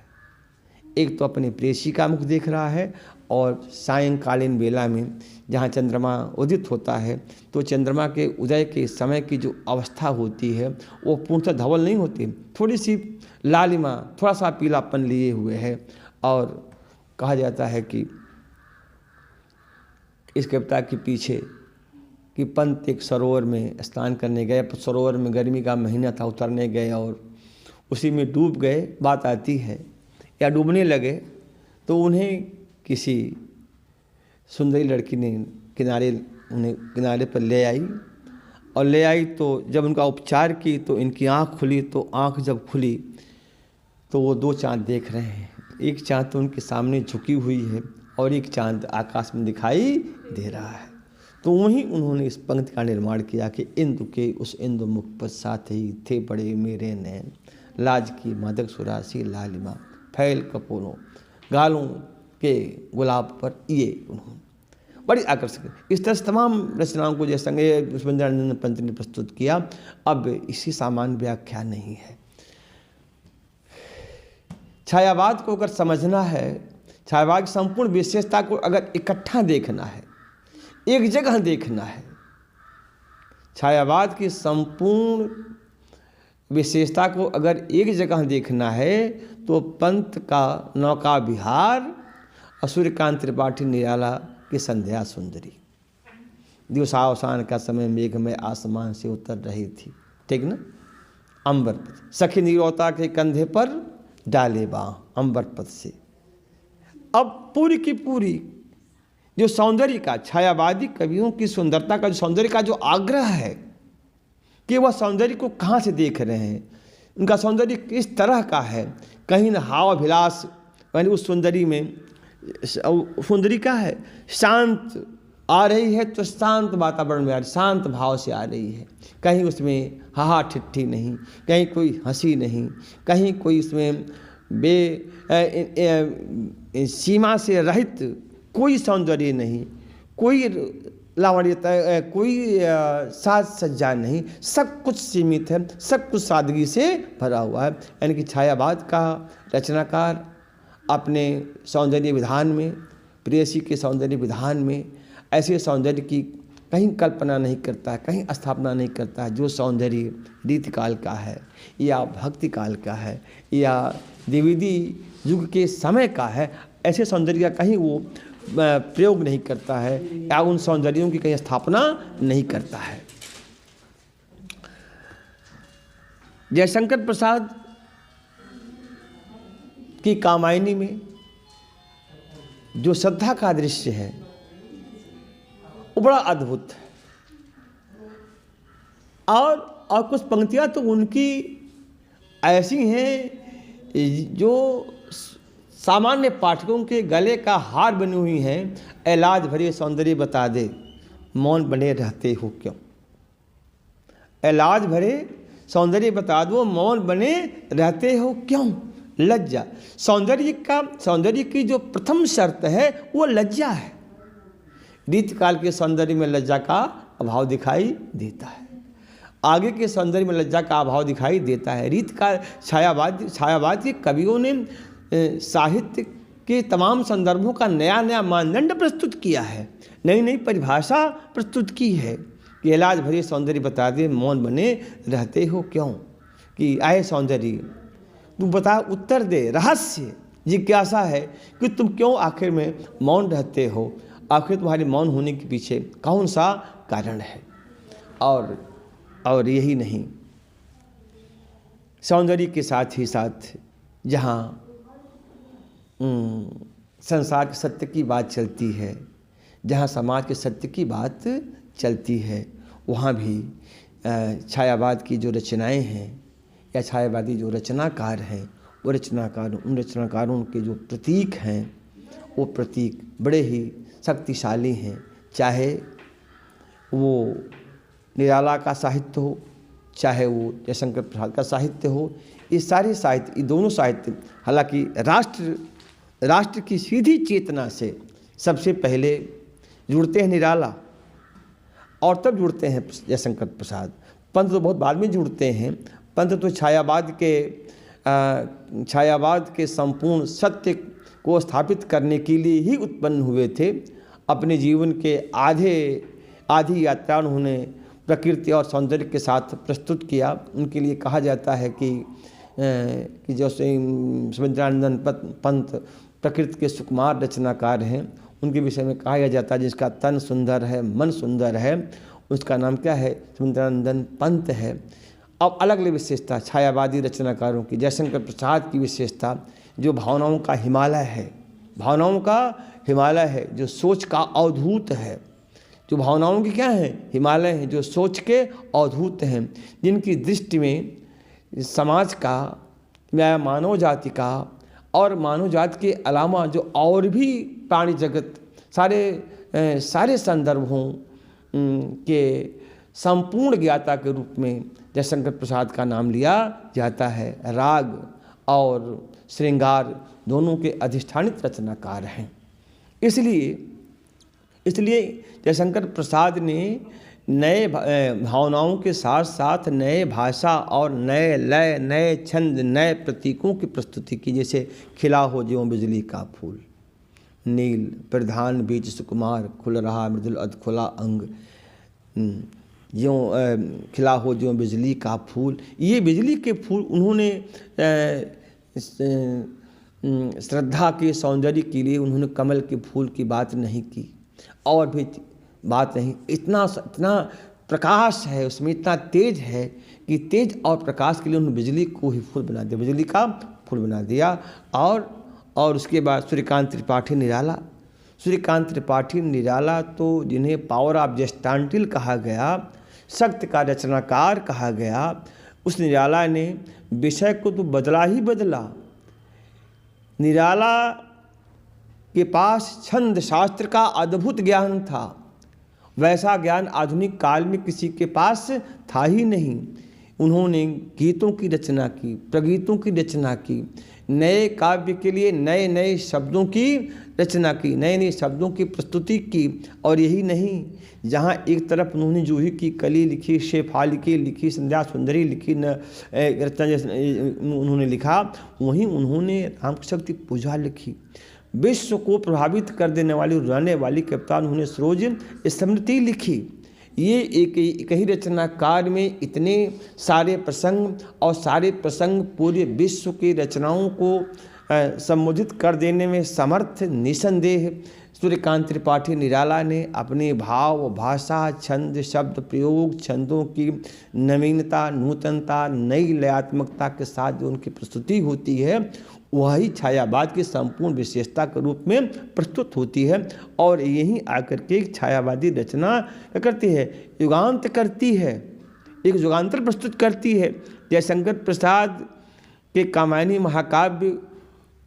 Speaker 1: एक तो अपने प्रेयसी का मुख देख रहा है, और सायंकालीन बेला में जहाँ चंद्रमा उदित होता है, तो चंद्रमा के उदय के समय की जो अवस्था होती है वो पूर्णतः धवल नहीं होती, थोड़ी सी लालिमा, थोड़ा सा पीलापन लिए हुए है। और कहा जाता है कि इस कविता के पीछे कि पंत एक सरोवर में स्नान करने गए, सरोवर में गर्मी का महीना था, उतरने गए और उसी में डूब गए। बात आती है या डूबने लगे तो उन्हें किसी सुंदरी लड़की ने उन्हें किनारे पर ले आई, और ले आई तो जब उनका उपचार की तो इनकी आँख खुली। तो आँख जब खुली तो वो 2 चाँद देख रहे हैं। एक चाँद तो उनके सामने झुकी हुई है और एक चाँद आकाश में दिखाई दे रहा है। तो वहीं उन्होंने इस पंक्ति का निर्माण किया कि इंदु के उस इंदु मुख पर साथ ही थे पड़े मेरे नैन, लाज की मादक सुरासी लालिमा फैल कपोलों, गालों के गुलाब पर ये उन्होंने बड़ी आकर्षक। इस तरह से तमाम रचनाओं को जैसे पुष्पेंद्रानंद पंत ने प्रस्तुत किया। अब इसी सामान्य व्याख्या नहीं है। छायावाद को अगर समझना है, छायावाद की संपूर्ण विशेषता को अगर इकट्ठा देखना है, एक जगह देखना है, छायावाद की संपूर्ण विशेषता को अगर एक जगह देखना है, तो पंत का नौका विहार और सूर्यकांत त्रिपाठी निराला की संध्या सुंदरी। दिवसावसान का समय मेघ में आसमान से उतर रही थी, ठीक ना, अंबर पथ सखी नीरौता के कंधे पर डाले बाँ अंबर पथ से। अब पूरी की पूरी जो सौंदर्य का, छायावादी कवियों की सुंदरता का, जो सौंदर्य का जो आग्रह है कि वह सौंदर्य को कहाँ से देख रहे हैं, उनका सौंदर्य किस तरह का है, कहीं न हाव अभिलाष, यानी उस सौंदर्य में सुंदरी क्या है, शांत आ रही है तो शांत वातावरण में आ रही, शांत भाव से आ रही है। कहीं उसमें हाहा ठिट्ठी नहीं, कहीं कोई हंसी नहीं, कहीं कोई उसमें सीमा से रहित कोई सौंदर्य नहीं, कोई लावण्यता, कोई साज सज्जा नहीं, सब कुछ सीमित है, सब कुछ सादगी से भरा हुआ है। यानी कि छायावाद का रचनाकार अपने सौंदर्य विधान में, प्रेयसी के सौंदर्य विधान में ऐसे सौंदर्य की कहीं कल्पना नहीं करता है, कहीं स्थापना नहीं करता है जो सौंदर्य रीतिकाल का है या भक्ति काल का है या द्विवेदी युग के समय का है। ऐसे सौंदर्य का कहीं वो प्रयोग नहीं करता है या उन सौंदर्यों की कहीं स्थापना नहीं करता है। जयशंकर प्रसाद की कामायनी में जो श्रद्धा का दृश्य है वो बड़ा अद्भुत है। और कुछ पंक्तियां तो उनकी ऐसी हैं जो सामान्य पाठकों के गले का हार बनी हुई हैं। ऐलाज भरे सौंदर्य बता दे, मौन बने रहते हो क्यों। ऐलाज भरे सौंदर्य बता दो, मौन बने रहते हो क्यों। लज्जा, सौंदर्य की जो प्रथम शर्त है वो लज्जा है। रीतकाल के सौंदर्य में लज्जा का अभाव दिखाई देता है, आगे के सौंदर्य में लज्जा का अभाव दिखाई देता है। रीतकाल छायावाद के कवियों ने साहित्य के तमाम संदर्भों का नया नया मानदंड प्रस्तुत किया है, नई नई परिभाषा प्रस्तुत की है कि इलाज भरे सौंदर्य बता दे, मौन बने रहते हो क्यों। कि आए सौंदर्य तू बता, उत्तर दे, रहस्य जिज्ञासा है कि तुम क्यों आखिर में मौन रहते हो, आखिर तुम्हारे मौन होने के पीछे कौन सा कारण है। और यही नहीं, सौंदर्य के साथ ही साथ जहाँ संसार के सत्य की बात चलती है, जहाँ समाज के सत्य की बात चलती है, वहाँ भी छायावाद की जो रचनाएं हैं या छायावादी जो रचनाकार हैं, वो उन रचनाकारों के जो प्रतीक हैं वो प्रतीक बड़े ही शक्तिशाली हैं। चाहे वो निराला का साहित्य हो, चाहे वो जयशंकर प्रसाद का साहित्य हो, ये सारे साहित्य, ये दोनों साहित्य हालांकि राष्ट्र की सीधी चेतना से सबसे पहले जुड़ते हैं निराला और तब जुड़ते हैं जयशंकर प्रसाद। पंत तो बहुत बाद में जुड़ते हैं। पंत तो छायावाद के संपूर्ण सत्य को स्थापित करने के लिए ही उत्पन्न हुए थे। अपने जीवन के आधी यात्रा उन्होंने प्रकृति और सौंदर्य के साथ प्रस्तुत किया। उनके लिए कहा जाता है कि जैसे सुमित्रानंदन पंत प्रकृति के सुकुमार रचनाकार हैं, उनके विषय में कहा जाता है जिसका तन सुंदर है, मन सुंदर है, उसका नाम क्या है, सुमित्रानंदन पंत है। अब अलग अलग विशेषता छायावादी रचनाकारों की, जयशंकर प्रसाद की विशेषता जो भावनाओं का हिमालय है, जो सोच का अवधूत है, जो भावनाओं की क्या है, हिमालय है, जो सोच के अवधूत हैं, जिनकी दृष्टि में समाज का या मानव जाति का और मानव जाति के अलावा जो और भी प्राणी जगत सारे संदर्भों के संपूर्ण ज्ञाता के रूप में जयशंकर प्रसाद का नाम लिया जाता है। राग और श्रृंगार दोनों के अधिष्ठानित रचनाकार हैं। इसलिए जयशंकर प्रसाद ने नए भावनाओं के साथ साथ नए भाषा और नए लय, नए छंद, नए प्रतीकों की प्रस्तुति की। जैसे खिला हो ज्यों बिजली का फूल, नील प्रधान बीच सुकुमार, खुल रहा मृदुल अधखुला अंग, ज्यों खिला हो ज्यों बिजली का फूल। ये बिजली के फूल उन्होंने श्रद्धा के सौंदर्य के लिए उन्होंने कमल के फूल की बात नहीं की और भी बात नहीं। इतना प्रकाश है उसमें, इतना तेज है कि तेज और प्रकाश के लिए उन्होंने बिजली को ही फूल बना दिया, बिजली का फूल बना दिया। और उसके बाद सूर्यकांत त्रिपाठी निराला तो जिन्हें पावर ऑफ जेस्टांटिल कहा गया, सत्य का रचनाकार कहा गया, उस निराला ने विषय को तो बदला ही बदला। निराला के पास छंद शास्त्र का अद्भुत ज्ञान था, वैसा ज्ञान आधुनिक काल में किसी के पास था ही नहीं। उन्होंने गीतों की रचना की, प्रगीतों की रचना की, नए काव्य के लिए नए नए शब्दों की रचना की, नए नए शब्दों की प्रस्तुति की। और यही नहीं, जहाँ एक तरफ उन्होंने जूही की कली लिखी, शेफालिकी लिखी, संध्या सुंदरी लिखी, रचना उन्होंने लिखा, वहीं उन्होंने रामकृष्ण की पूजा लिखी। विश्व को प्रभावित कर देने वाली, रुलाने वाली कविता उन्होंने सरोज स्मृति लिखी। ये एक ही रचनाकार में इतने सारे प्रसंग और सारे प्रसंग पूरे विश्व की रचनाओं को संबोधित कर देने में समर्थ निसंदेह सूर्यकांत त्रिपाठी निराला ने अपने भाव, भाषा, छंद, शब्द प्रयोग, छंदों की नवीनता, नूतनता, नई लयात्मकता के साथ जो उनकी प्रस्तुति होती है, वही छायावाद की संपूर्ण विशेषता के रूप में प्रस्तुत होती है। और यहीं आकर के एक छायावादी रचना क्या करती है, युगांत करती है, एक युगांतर प्रस्तुत करती है। जयशंकर प्रसाद के कामायनी महाकाव्य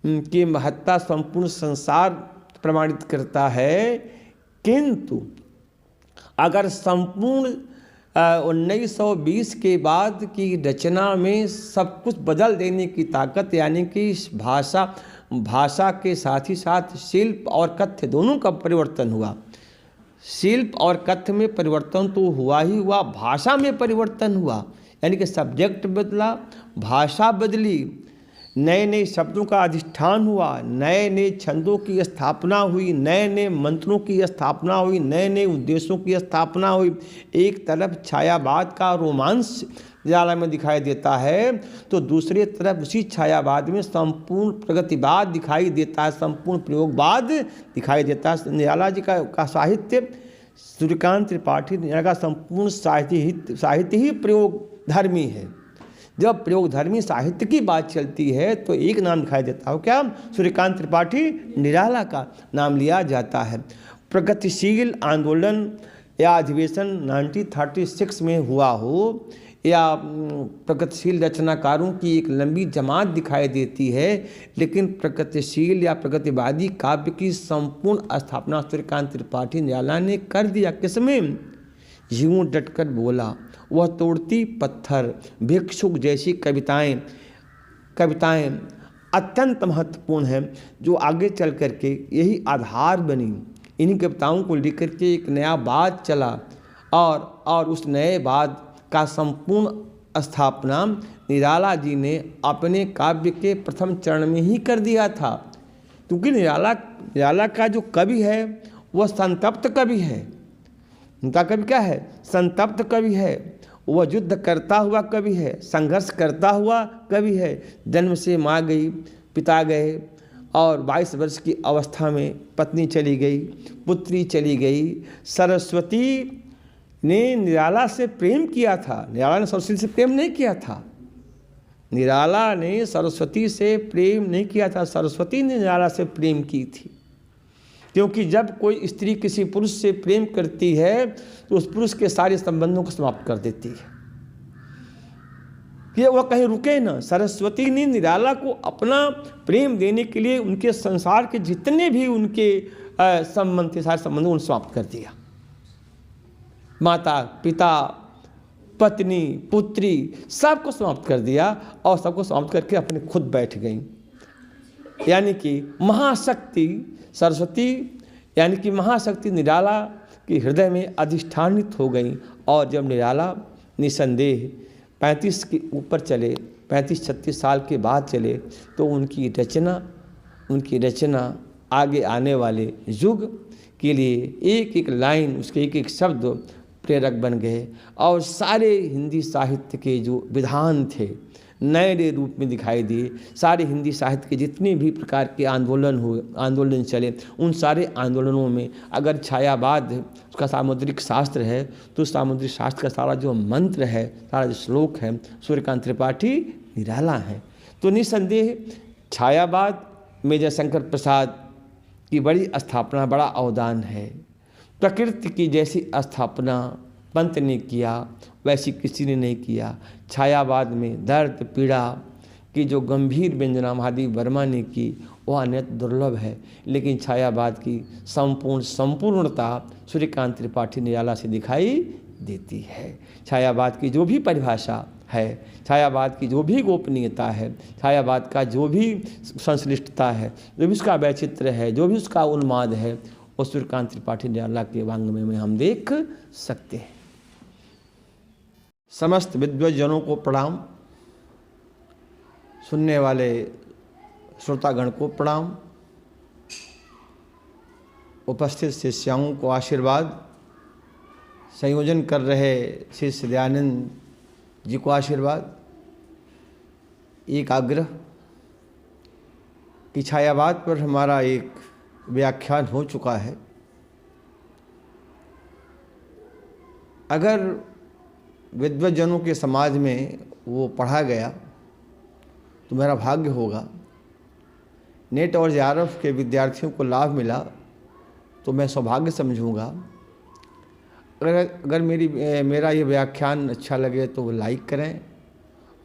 Speaker 1: की महत्ता संपूर्ण संसार प्रमाणित करता है, किंतु अगर संपूर्ण 1920 के बाद की रचना में सब कुछ बदल देने की ताकत, यानी कि भाषा के साथ ही साथ शिल्प और कथ्य दोनों का परिवर्तन हुआ। शिल्प और कथ्य में परिवर्तन तो हुआ ही हुआ, भाषा में परिवर्तन हुआ, यानी कि सब्जेक्ट बदला, भाषा बदली, नए नए शब्दों का अधिष्ठान हुआ, नए नए छंदों की स्थापना हुई, नए नए मंत्रों की स्थापना हुई, नए नए उद्देश्यों की स्थापना हुई। एक तरफ छायावाद का रोमांस निराला में दिखाई देता है, तो दूसरी तरफ उसी छायावाद में संपूर्ण प्रगतिवाद दिखाई देता है, संपूर्ण प्रयोगवाद दिखाई देता है। निराला जी का साहित्य, सूर्यकांत त्रिपाठी निराला का संपूर्ण साहित्य ही प्रयोगधर्मी है। जब प्रयोगधर्मी साहित्य की बात चलती है तो एक नाम दिखाई देता हो, क्या? सूर्यकांत त्रिपाठी निराला का नाम लिया जाता है। प्रगतिशील आंदोलन या अधिवेशन 1936 में हुआ हो, या प्रगतिशील रचनाकारों की एक लंबी जमात दिखाई देती है, लेकिन प्रगतिशील या प्रगतिवादी काव्य की संपूर्ण स्थापना सूर्यकांत त्रिपाठी निराला ने कर दिया। किसमें? यूं डटकर बोला, वह तोड़ती पत्थर, भिक्षुक जैसी कविताएं अत्यंत महत्वपूर्ण हैं, जो आगे चल करके यही आधार बनी। इन्हीं कविताओं को लेकर के एक नया वाद चला, और उस नए वाद का संपूर्ण स्थापना निराला जी ने अपने काव्य के प्रथम चरण में ही कर दिया था। क्योंकि निराला का जो कवि है वह संतप्त कवि है। उनका कवि क्या है? संतप्त कवि है। वह युद्ध करता हुआ कवि है, संघर्ष करता हुआ कवि है। जन्म से माँ गई, पिता गए, और 22 वर्ष की अवस्था में पत्नी चली गई, पुत्री चली गई। सरस्वती ने निराला से प्रेम किया था, निराला ने सरस्वती से प्रेम नहीं किया था। निराला ने सरस्वती से प्रेम नहीं किया था, सरस्वती ने निराला से प्रेम की थी। क्योंकि जब कोई स्त्री किसी पुरुष से प्रेम करती है तो उस पुरुष के सारे संबंधों को समाप्त कर देती है, कि वह कहीं रुके ना। सरस्वती ने निराला को अपना प्रेम देने के लिए उनके संसार के जितने भी उनके संबंध थे, सारे संबंधों को समाप्त कर दिया। माता, पिता, पत्नी, पुत्री, सबको समाप्त कर दिया, और सबको समाप्त करके अपने खुद बैठ गई। यानी कि महाशक्ति सरस्वती, यानी कि महाशक्ति निराला के हृदय में अधिष्ठानित हो गई। और जब निराला निसंदेह 35 के ऊपर चले, 35-36 साल के बाद चले, तो उनकी रचना आगे आने वाले युग के लिए एक एक लाइन, उसके एक एक शब्द प्रेरक बन गए। और सारे हिंदी साहित्य के जो विधान थे नए रूप में दिखाई दिए। सारे हिंदी साहित्य के जितने भी प्रकार के आंदोलन चले, उन सारे आंदोलनों में अगर छायावाद उसका सामुद्रिक शास्त्र है, तो सामुद्रिक शास्त्र का सारा जो मंत्र है, सारा जो श्लोक है, सूर्यकांत त्रिपाठी निराला है। तो निसंदेह छायावाद में जयशंकर प्रसाद की बड़ी स्थापना, बड़ा अवदान है। प्रकृति की जैसी स्थापना पंत ने किया, वैसी किसी ने नहीं किया। छायावाद में दर्द, पीड़ा कि जो गंभीर व्यंजना महादेव वर्मा ने की वह अत्यंत दुर्लभ है, लेकिन छायावाद की संपूर्णता सूर्यकांत त्रिपाठी निराला से दिखाई देती है। छायावाद की जो भी परिभाषा है, छायावाद की जो भी गोपनीयता है, छायावाद का जो भी संश्लिष्टता है, जो भी उसका वैचित्र है, जो भी उसका उन्माद है, वो सूर्यकांत त्रिपाठी निराला के वाङ्मय में हम देख सकते हैं। समस्त विद्वज्जनों को प्रणाम, सुनने वाले श्रोतागण को प्रणाम, उपस्थित शिष्याओं को आशीर्वाद, संयोजन कर रहे शिष्य दयानंद जी को आशीर्वाद। एक आग्रह कि छायावाद पर हमारा एक व्याख्यान हो चुका है, अगर विद्वज्जनों के समाज में वो पढ़ा गया तो मेरा भाग्य होगा। नेट और JRF के विद्यार्थियों को लाभ मिला तो मैं सौभाग्य समझूंगा। अगर मेरा ये व्याख्यान अच्छा लगे तो वो लाइक करें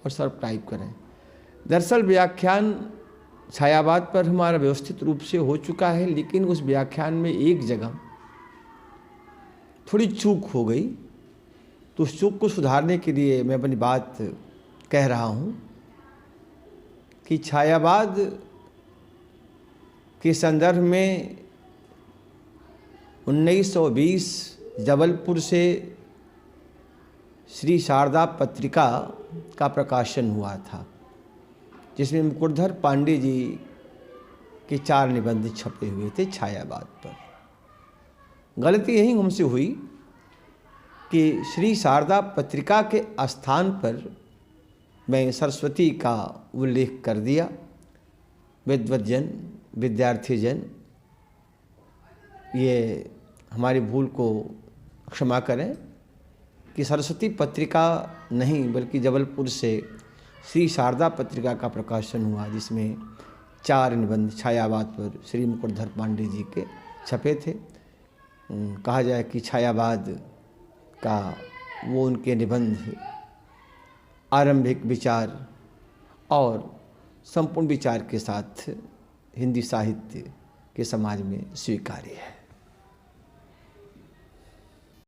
Speaker 1: और सब्सक्राइब करें। दरअसल व्याख्यान छायावाद पर हमारा व्यवस्थित रूप से हो चुका है, लेकिन उस व्याख्यान में एक जगह थोड़ी चूक हो गई, तो उस चूक को सुधारने के लिए मैं अपनी बात कह रहा हूँ कि छायावाद के संदर्भ में 1920 जबलपुर से श्री शारदा पत्रिका का प्रकाशन हुआ था, जिसमें मुकुटधर पांडे जी के 4 निबंध छपे हुए थे छायावाद पर। गलती यही हमसे हुई कि श्री शारदा पत्रिका के स्थान पर मैं सरस्वती का उल्लेख कर दिया। विद्वज्जन, विद्यार्थीजन, ये हमारी भूल को क्षमा करें कि सरस्वती पत्रिका नहीं बल्कि जबलपुर से श्री शारदा पत्रिका का प्रकाशन हुआ, जिसमें 4 निबंध छायावाद पर श्री मुकुटधर पांडे जी के छपे थे। कहा जाए कि छायावाद का वो उनके निबंध आरंभिक विचार और संपूर्ण विचार के साथ हिंदी साहित्य के समाज में स्वीकार्य है।